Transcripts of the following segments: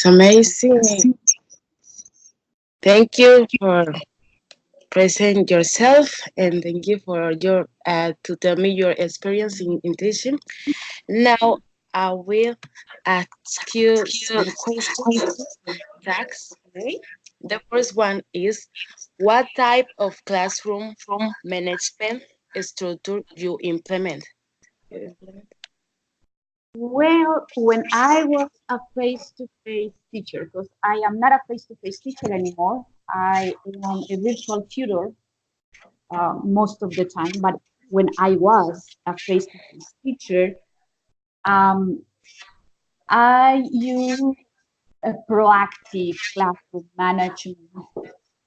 That's amazing. Thank you for present yourself and thank you for your to tell me your experience in teaching. Now I will ask you some questions. Tax. The first one is what type of classroom management structure you implement? You implement? Well, when I was a face-to-face teacher, because I am not a face-to-face teacher anymore, I am a virtual tutor most of the time. But when I was a face-to-face teacher, um, I use a proactive classroom management,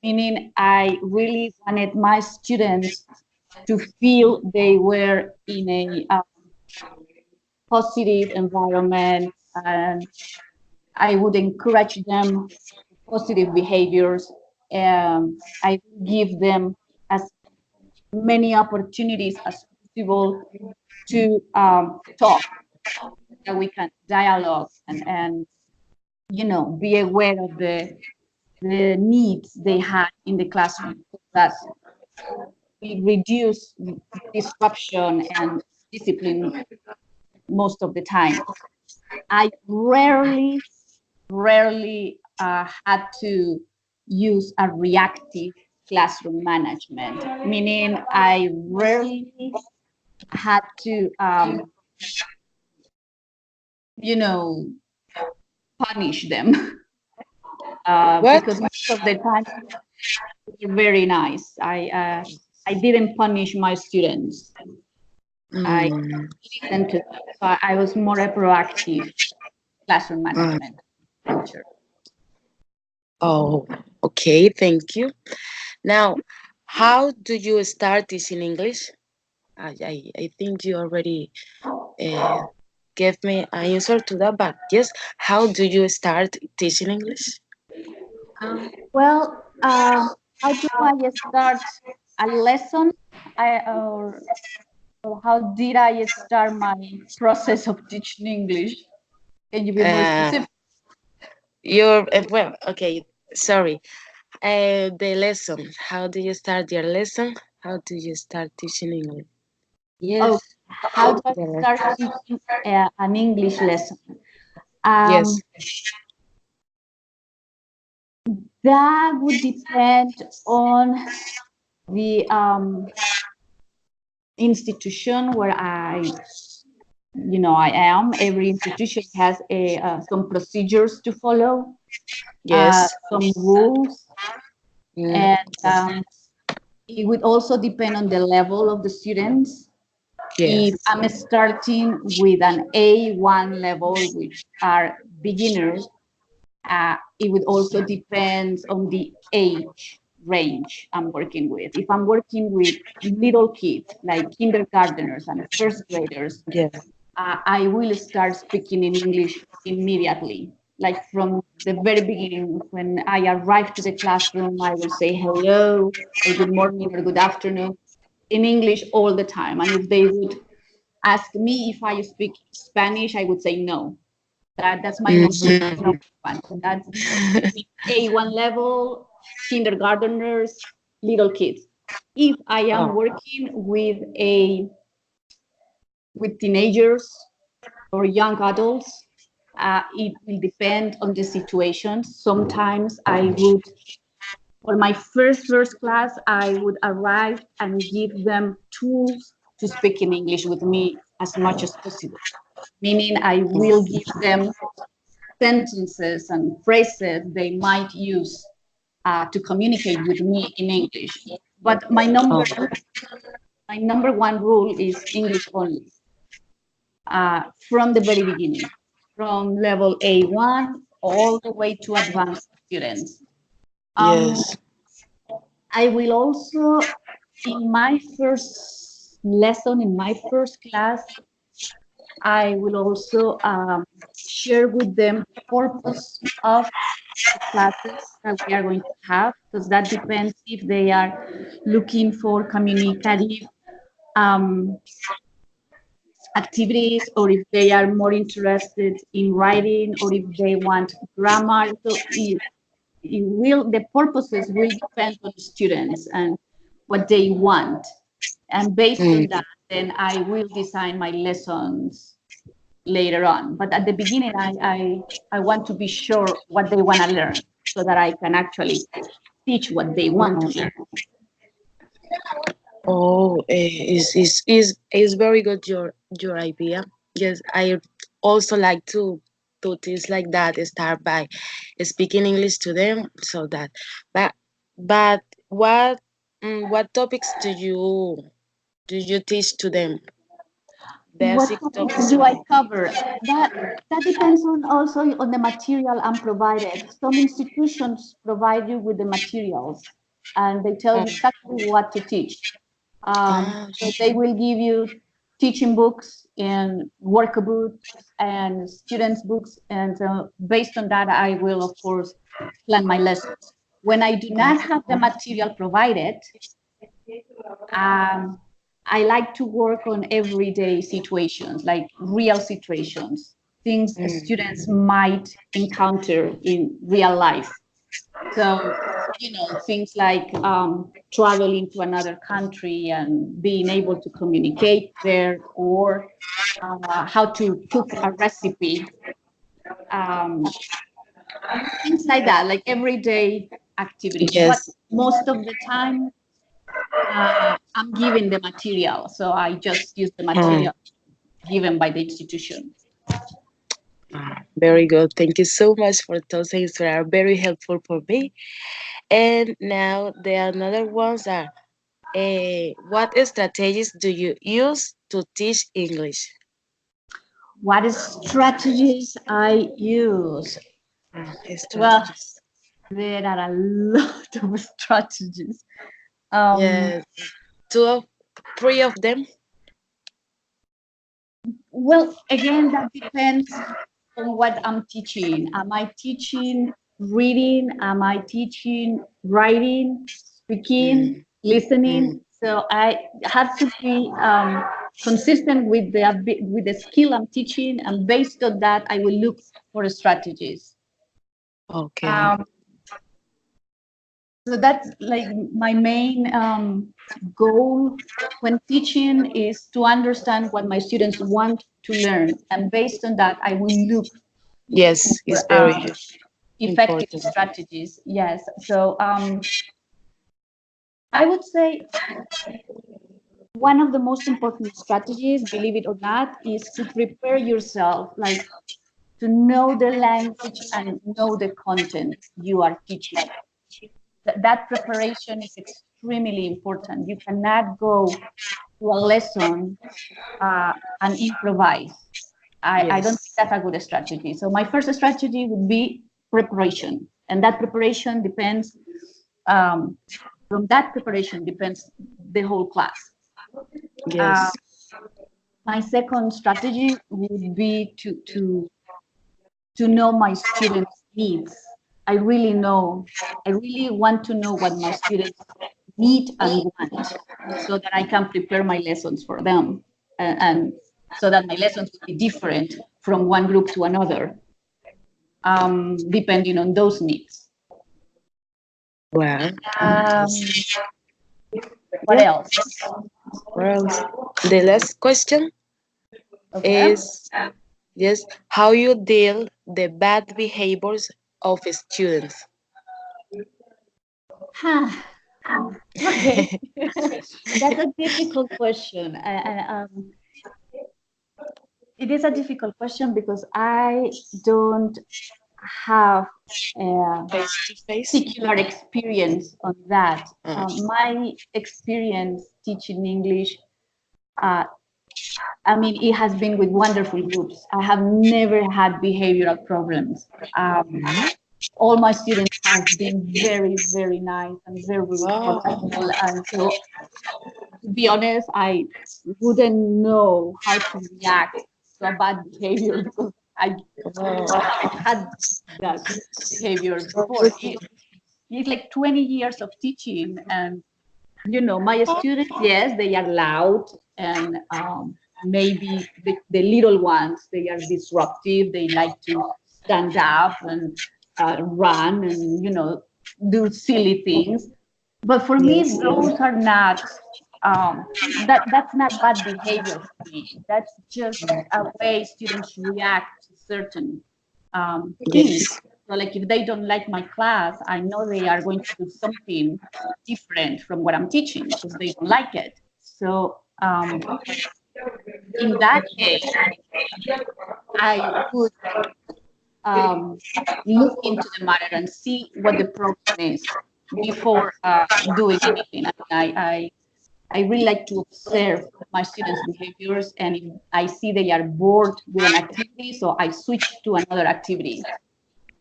meaning I really wanted my students to feel they were in a positive environment, and I would encourage them positive behaviors. I give them as many opportunities as possible to talk, that we can dialogue and be aware of the needs they had in the classroom, so that we reduce disruption and discipline most of the time. I rarely had to use a reactive classroom management, meaning I rarely had to, you know, punish them What? because most of the time they're very nice. I didn't punish my students. I Mm, listened to them. So I was more a proactive classroom uh, management teacher. oh, okay, thank you. Now, how do you start teaching English? I think you already uh, gave me an answer to that, but yes, how do you start teaching English? Well, how do I start a lesson? I, or how did I start my process of teaching English? Can you be more Uh, specific? your well, okay, sorry. The lesson. How do you start your lesson? How do you start teaching English? Oh, Yes, how do I the start lesson. teaching an English lesson? Um, Yes. that would depend on the institution where I am. Every institution has some procedures to follow, Yes. some rules, Mm, and yes. it would also depend on the level of the students. If Yes. I'm starting with an A1 level, which are beginners, it would also depend on the age range I'm working with. If I'm working with little kids, like kindergarteners and first graders, Yes. I will start speaking in English immediately. Like from the very beginning, when I arrive to the classroom, I will say hello, or good morning, or good afternoon in English all the time. And if they would ask me if I speak Spanish, I would say no. That's my Mm. number one. That's A1 level, kindergarteners, little kids. If I am Oh. working with teenagers or young adults, it will depend on the situation. Sometimes I would, for my first class, I would arrive and give them tools to speak in English with me as much as possible. Meaning, I will give them sentences and phrases they might use to communicate with me in English. But Oh. my number one rule is English only, from the very beginning, from level A1 all the way to advanced students. Um, Yes. I will also, in my first lesson, in my first class, I will also share with them the purpose of the classes that we are going to have, because that depends if they are looking for communicative um, activities, or if they are more interested in writing, or if they want grammar. So the purposes will depend on the students and what they want. And based on that, then I will design my lessons later on. But at the beginning, I want to be sure what they want to learn so that I can actually teach what they want to learn. Oh, is very good your idea. Yes, I also like to things like that. Start by speaking English to them, so that. But but what topics do you teach to them? What Basic topics topics. do I cover? That depends on also on the material I'm provided. Some institutions provide you with the materials and they tell you exactly what to teach. Ah, So they will give you teaching books and workbooks and students' books. And based on that, I will, of course, plan my lessons. When I do not have the material provided, I like to work on everyday situations, like real situations, things students might encounter in real life. So, things like traveling to another country and being able to communicate there, or how to cook a recipe, um, things like that, like everyday activities. But yes. most of the time, I'm given the material, so I just use the Mm. material given by the institution. Very good. Thank you so much for those things that are very helpful for me. And now the another ones are, what strategies do you use to teach English? What strategies I use? Well, Strategies. there are a lot of strategies. Um, Yes, two of three of them. well, again, that depends on what I'm teaching. Am I teaching reading? Am I teaching writing, speaking, Mm, listening? mm. So I have to be consistent with the skill I'm teaching, and based on that, I will look for strategies. Okay. Um, so that's like my main goal when teaching is to understand what my students want to learn, and based on that, I will look Yes, for it's very effective important. strategies. Yes. So I would say one of the most important strategies, believe it or not, is to prepare yourself, like to know the language and know the content you are teaching. That preparation is extremely important. You cannot go to a lesson and improvise. I don't think Yes. that's a good strategy. So my first strategy would be preparation, and that preparation depends. Um, from that preparation depends the whole class. Uh, Yes. my second strategy would be to know my students' needs. I really want to know what my students need and want, so that I can prepare my lessons for them, and so that my lessons will be different from one group to another, depending on those needs. Well, Um, what yeah. else? Well, the last question Okay. is, yes, how you deal the bad behaviors of students. Okay. That's a difficult question. It is a difficult question because I don't have a Face to face. particular experience on that. Uh, My experience teaching English, uh, I mean, it has been with wonderful groups. I have never had behavioral problems. All my students have been very, very nice and very oh, respectful. And so, to be honest, I wouldn't know how to react to a bad behavior because I had that behavior before. It's like 20 years of teaching, and my students, yes, they are loud and maybe the little ones, they are disruptive, they like to stand up and run and, do silly things. But for me, Yes. those are not, that's not bad behavior for me. That's just a way students react to certain things. Yes. So like if they don't like my class, I know they are going to do something different from what I'm teaching because they don't like it. So in that case, I would um, look into the matter and see what the problem is before doing anything. I really like to observe my students' behaviors, and if I see they are bored with an activity, so I switch to another activity.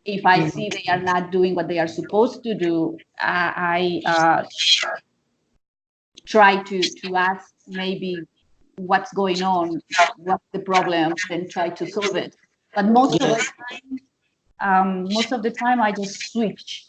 If I see they are not doing what they are supposed to do, I try to ask maybe what's going on, what's the problem, then try to solve it. But Yes. most of the time, I just switch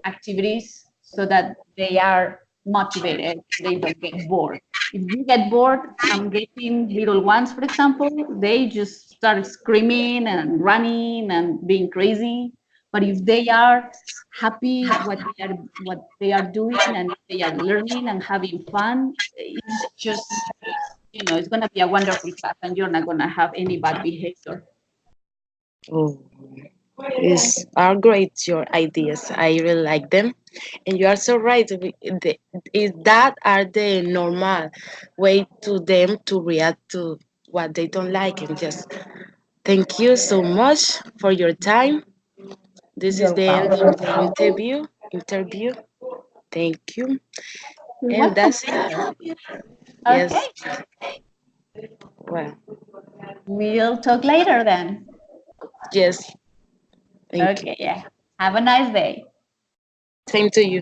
activities so that they are motivated, they don't get bored. If you get bored, I'm getting little ones, for example, they just start screaming and running and being crazy. But if they are happy what they are doing and if they are learning and having fun, it's just it's gonna be a wonderful class and you're not gonna have any bad behavior. Oh, are great your ideas. I really like them, and you are so right. That are the normal way to them to react to what they don't like, and just thank you so much for your time. This is You're the end welcome. of the interview. Thank you. You're And welcome. that's it. Okay, Yes. Well, we'll talk later then. yes. Thank you. Okay, yeah. Have a nice day. Same to you.